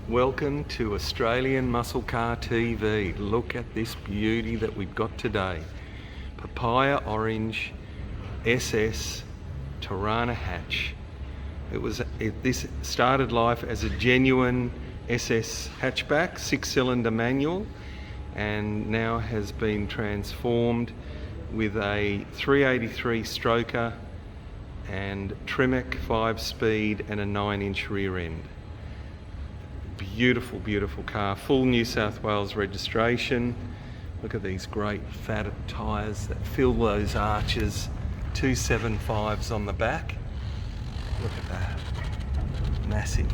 Welcome to Australian Muscle Car TV. Look at this beauty that we've got today. Papaya Orange SS Torana Hatch. This started life as a genuine SS hatchback, 6-cylinder manual, and now has been transformed with a 383 stroker and Tremec 5-speed and a 9-inch rear end. Beautiful, beautiful car, full New South Wales registration. Look at these great fat tyres that fill those arches. 275s on the back. Look at that, massive.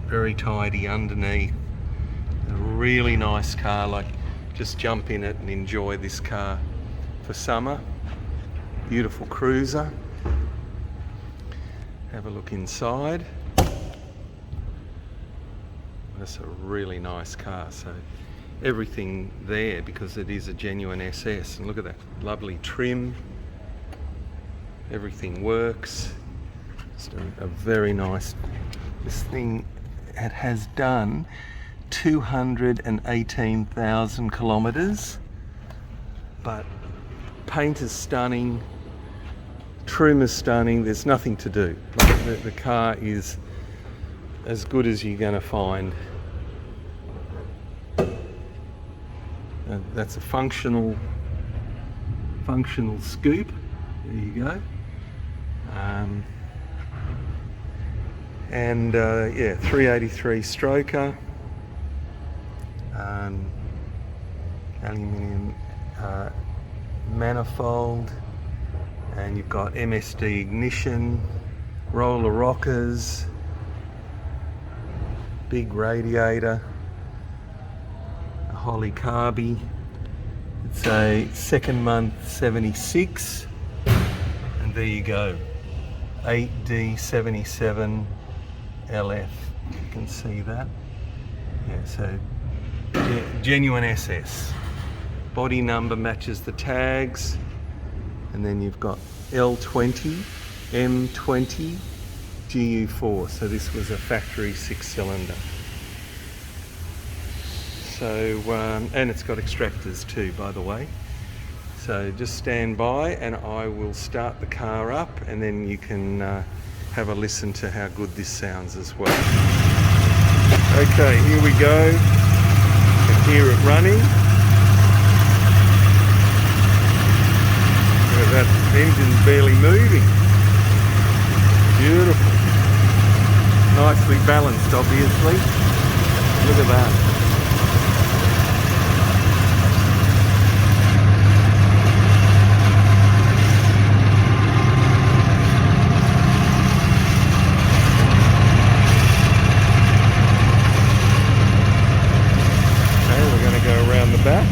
Very tidy underneath. A really nice car, like just jump in it and enjoy this car for summer. Beautiful cruiser. Have a look inside. That's a really nice car, so everything there because it is a genuine SS. And look at that lovely trim, everything works. It's a very nice, this thing, it has done 218,000 kilometres, but paint is stunning, trim is stunning, there's nothing to do. The car is as good as you're going to find. That's a functional scoop. There you go. Yeah, 383 stroker, aluminium manifold, and you've got MSD ignition, roller rockers, big radiator, a Holly carby. It's a second month 76, and there you go, 8D77 LF. You can see that. Yeah, so genuine SS. Body number matches the tags, and then you've got L20, M20, GU4, so this was a factory 6-cylinder. So, and it's got extractors too, by the way. So just stand by and I will start the car up, and then you can have a listen to how good this sounds as well. Okay, here we go. You can hear it running. Look at that, the engine's barely moving. Beautiful. Nicely balanced, obviously. Look at that. Okay, we're going to go around the back.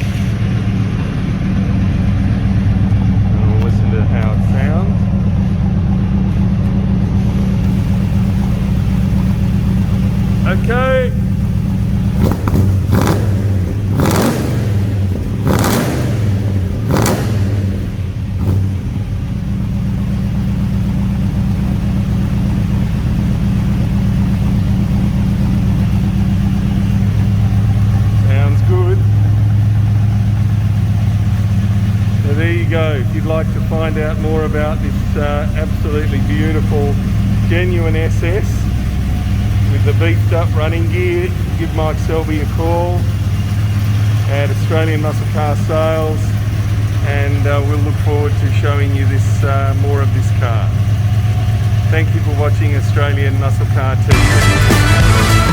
And we'll listen to how it sounds. Okay. Sounds good. So there you go. If you'd like to find out more about this absolutely beautiful genuine SS with the beefed up running gear, give Mike Selby a call at Australian Muscle Car Sales, and we'll look forward to showing you this more of this car. Thank you for watching Australian Muscle Car TV.